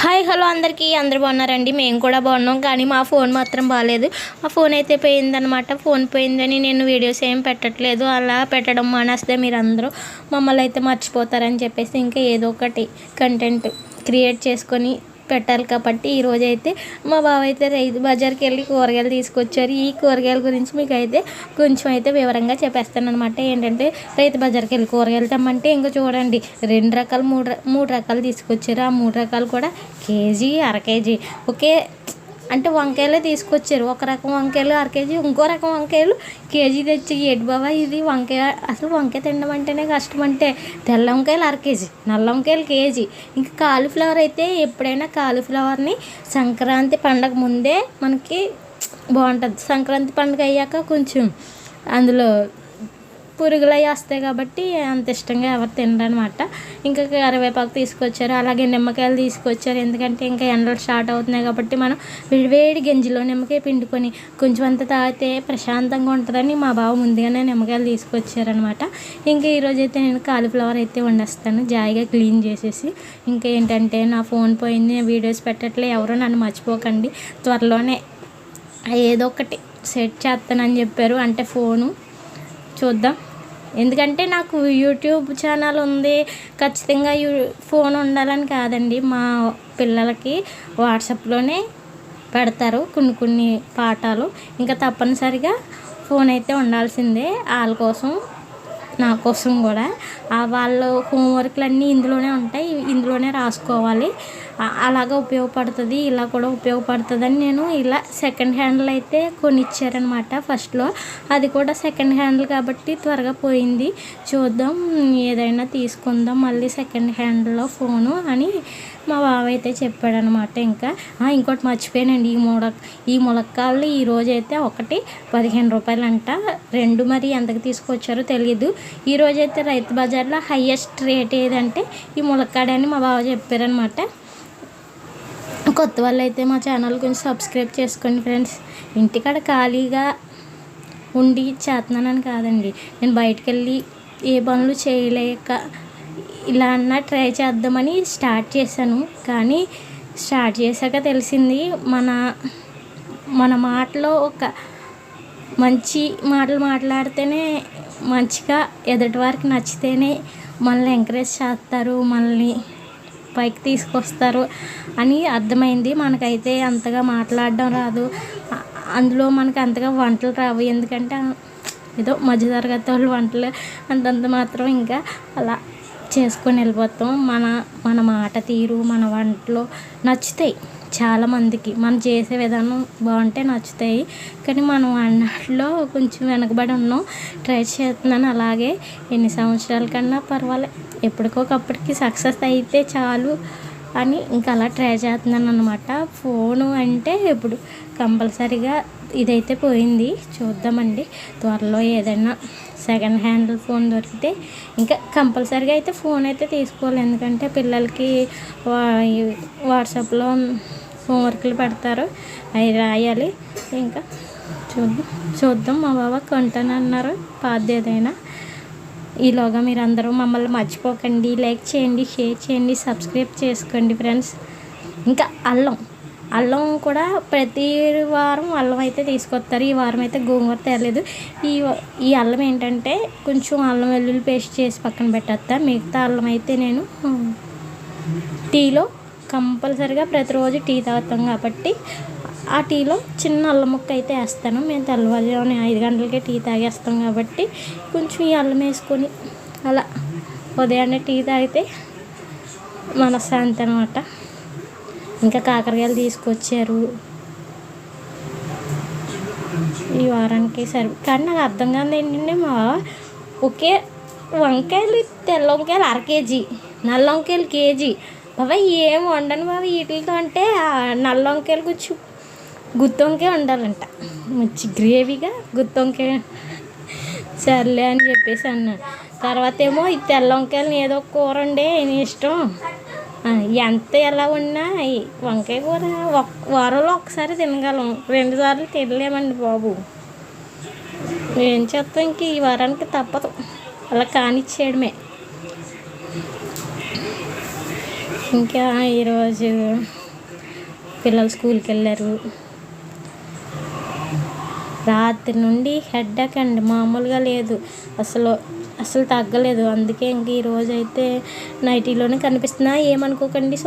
Hi hello అందరికీ అందరూ బాగున్నారండి. మేము కూడా బాగున్నాం. కానీ మా ఫోన్ మాత్రం బాగాలేదు. ఆ ఫోన్ అయితే పోయిందనమాట. ఫోన్ పోయిందని నేను వీడియోస్ ఏం పెట్టట్లేదు. అలా పెట్టడం మానేస్తే మీరు అందరూ మమ్మల్ని అయితే మర్చిపోతారని చెప్పేసి ఇంకా ఏదో ఒకటి కంటెంట్ క్రియేట్ చేసుకొని పెట్టాలి కాబట్టి ఈరోజైతే మా బావ అయితే రైతు బజార్కి వెళ్ళి కూరగాయలు తీసుకొచ్చారు. ఈ కూరగాయల గురించి మీకు అయితే కొంచెం అయితే వివరంగా చెప్పేస్తాను అనమాట. ఏంటంటే రైతు బజార్కి వెళ్ళి కూరగాయలు తెమ్మంటే ఇంకా చూడండి 2 రకాలు 3 రకాలు తీసుకొచ్చారు. ఆ 3 రకాలు కూడా కేజీ అర కేజీ ఒకే అంటే వంకాయలే తీసుకొచ్చారు. ఒక రకం వంకాయలు అర కేజీ, ఇంకో రకం వంకాయలు కేజీ తెచ్చి ఏడు బాబా ఇది వంకాయ, అసలు వంకాయ తినడం అంటేనే కష్టం. అంటే తెల్ల వంకాయలు అర కేజీ, నల్ల వంకాయలు కేజీ. ఇంకా కాలీఫ్లవర్ అయితే ఎప్పుడైనా కాలీఫ్లవర్ని సంక్రాంతి పండగ ముందే మనకి బాగుంటుంది. సంక్రాంతి పండుగ అయ్యాక కొంచెం అందులో పురుగులు అవి వస్తాయి కాబట్టి అంత ఇష్టంగా ఎవరు తినరనమాట. ఇంకా కరివేపాకు తీసుకొచ్చారు, అలాగే నిమ్మకాయలు తీసుకొచ్చారు. ఎందుకంటే ఇంకా ఎండలు స్టార్ట్ అవుతున్నాయి కాబట్టి మనం వేడి గంజిలో నిమ్మకాయ పిండుకొని కొంచెం అంత తాగితే ప్రశాంతంగా ఉంటుందని మా బావ ముందుగానే నిమ్మకాయలు తీసుకొచ్చారనమాట. ఇంకా ఈరోజు అయితే నేను కాలీఫ్లవర్ అయితే వండేస్తాను జాయిగా క్లీన్ చేసేసి. ఇంకా ఏంటంటే నా ఫోన్ పోయింది, వీడియోస్ పెట్టట్లే, ఎవరో నన్ను మర్చిపోకండి. త్వరలోనే ఏదో ఒకటి సెట్ చేస్తానని చెప్పారు. అంటే ఫోను చూద్దాం. ఎందుకంటే నాకు యూట్యూబ్ ఛానల్ ఉంది, ఖచ్చితంగా ఫోన్ ఉండాలని కాదండి. మా పిల్లలకి వాట్సాప్లోనే పెడతారు కొన్ని పాఠాలు. ఇంకా తప్పనిసరిగా ఫోన్ అయితే ఉండాల్సిందే వాళ్ళ కోసం, నా కోసం కూడా. వాళ్ళ హోంవర్క్లు అన్నీ ఇందులోనే ఉంటాయి, ఇందులోనే రాసుకోవాలి. అలాగా ఉపయోగపడుతుంది, ఇలా కూడా ఉపయోగపడుతుందని నేను ఇలా సెకండ్ హ్యాండ్లు అయితే కొనిచ్చారనమాట. ఫస్ట్లో అది కూడా సెకండ్ హ్యాండ్లు కాబట్టి త్వరగా పోయింది. చూద్దాం ఏదైనా తీసుకుందాం మళ్ళీ సెకండ్ హ్యాండ్లో ఫోను అని మా బావ అయితే చెప్పాడనమాట. ఇంకా ఇంకోటి మర్చిపోయానండి, ఈ ములక్కాళ్ళు ఈరోజైతే ఒకటి 15 రూపాయలంట. 2 మరి ఎంతకు తీసుకొచ్చారో తెలియదు. ఈరోజైతే రైతు బజార్లో హైయెస్ట్ రేట్ ఏదంటే ఈ ములక్కాడని మా బావ చెప్పారనమాట. కొత్త వాళ్ళు అయితే మా ఛానల్ కొంచెం సబ్స్క్రైబ్ చేసుకోండి ఫ్రెండ్స్. ఇంటికాడ ఖాళీగా ఉండి చేస్తున్నానని కాదండి, నేను బయటకు వెళ్ళి ఏ పనులు చేయలేక ఇలా అన్నా ట్రై చేద్దామని స్టార్ట్ చేశాను. కానీ స్టార్ట్ చేశాక తెలిసింది మన మాటలో ఒక మంచి మాటలు మాట్లాడితేనే, మంచిగా ఎదుటి వారికి నచ్చితేనే మనల్ని ఎంకరేజ్ చేస్తారు, మనల్ని పైకి తీసుకొస్తారు అని అర్థమైంది. మనకైతే అంతగా మాట్లాడడం రాదు, అందులో మనకు అంతగా వంటలు రావు. ఎందుకంటే ఏదో మధ్యతరగతి వాళ్ళు వంటలు అంతంత మాత్రం ఇంకా అలా చేసుకొని వెళ్ళిపోతాం. మన మాట తీరు, మన వంటలు నచ్చుతాయి చాలామందికి. మనం చేసే విధానం బాగుంటే నచ్చుతాయి. కానీ మనం అన్నట్లో కొంచెం వెనకబడి ఉన్నాం. ట్రై చేస్తున్నాను అలాగే ఎన్ని సంవత్సరాల కన్నా పర్వాలేదు, ఎప్పటికొకప్పటికి సక్సెస్ అయితే చాలు అని ఇంకా అలా ట్రై చేస్తున్నాను అనమాట. ఫోను అంటే ఇప్పుడు కంపల్సరీగా ఇదైతే పోయింది. చూద్దామండి త్వరలో ఏదైనా సెకండ్ హ్యాండ్ ఫోన్ దొరికితే ఇంకా కంపల్సరీగా అయితే ఫోన్ అయితే తీసుకోవాలి. ఎందుకంటే పిల్లలకి వాట్సాప్లో హోంవర్క్లు పెడతారు, అవి రాయాలి. ఇంకా చూద్దాం మా బావ కొంటానన్నారు పాత ఏదైనా. ఈలోగా మీరు అందరూ మమ్మల్ని మర్చిపోకండి, లైక్ చేయండి, షేర్ చేయండి, సబ్స్క్రైబ్ చేసుకోండి ఫ్రెండ్స్. ఇంకా అల్లం కూడా ప్రతి వారం అల్లం అయితే తీసుకొస్తారు. ఈ వారం అయితే గోంగూర తేలేదు. ఈ అల్లం ఏంటంటే కొంచెం అల్లం వెల్లుల్లి పేస్ట్ చేసి పక్కన పెట్టేస్తా. మిగతా అల్లం అయితే నేను టీలో కంపల్సరీగా ప్రతిరోజు టీ తాగుతాం కాబట్టి ఆ టీలో చిన్న అల్లం ముక్క అయితే వేస్తాను. మేము తెల్లవారుజామున 5 గంటలకే టీ తాగేస్తాం కాబట్టి కొంచెం ఈ అల్లం వేసుకొని అలా ఉదయాన్నే టీ తాగితే మనశ్శాంతి అనమాట. ఇంకా కాకరకాయలు తీసుకొచ్చారు ఈ వారానికి కానీ నాకు అర్థం కాదు ఏంటంటే ఒకే వంకాయలు, తెల్ల వంకాయలు అర కేజీ, నల్ల వంకాయలు కేజీ. బాబా ఏం వండను బాబా వీటితో అంటే నల్ల వంకాయలు కొంచెం గుత్తి వంకాయ వండాలంట, మంచి గ్రేవీగా గుత్తి వంకాయ. సర్లే అని చెప్పేసి అన్నాను. తర్వాత ఏమో ఈ తెల్ల వంకాయలని ఏదో కూర వండే నీ ఇష్టం, ఎంత ఎలా ఉన్నా వంకాయ కూర వారంలో ఒకసారి తినగలం, 2 సార్లు తినలేమండి బాబు. ఏం చేస్తాం, ఇంక ఈ వారానికి తప్పదు, అలా కానిచ్చేయడమే. ఇంకా ఈరోజు పిల్లలు స్కూల్కి వెళ్ళారు. రాత్రి నుండి హెడ్ఏక్ అండి, మామూలుగా లేదు, అసలు తగ్గలేదు. అందుకే ఇంక ఈరోజు అయితే నైటీలోనే కనిపిస్తున్నా, ఏమనుకోకండి.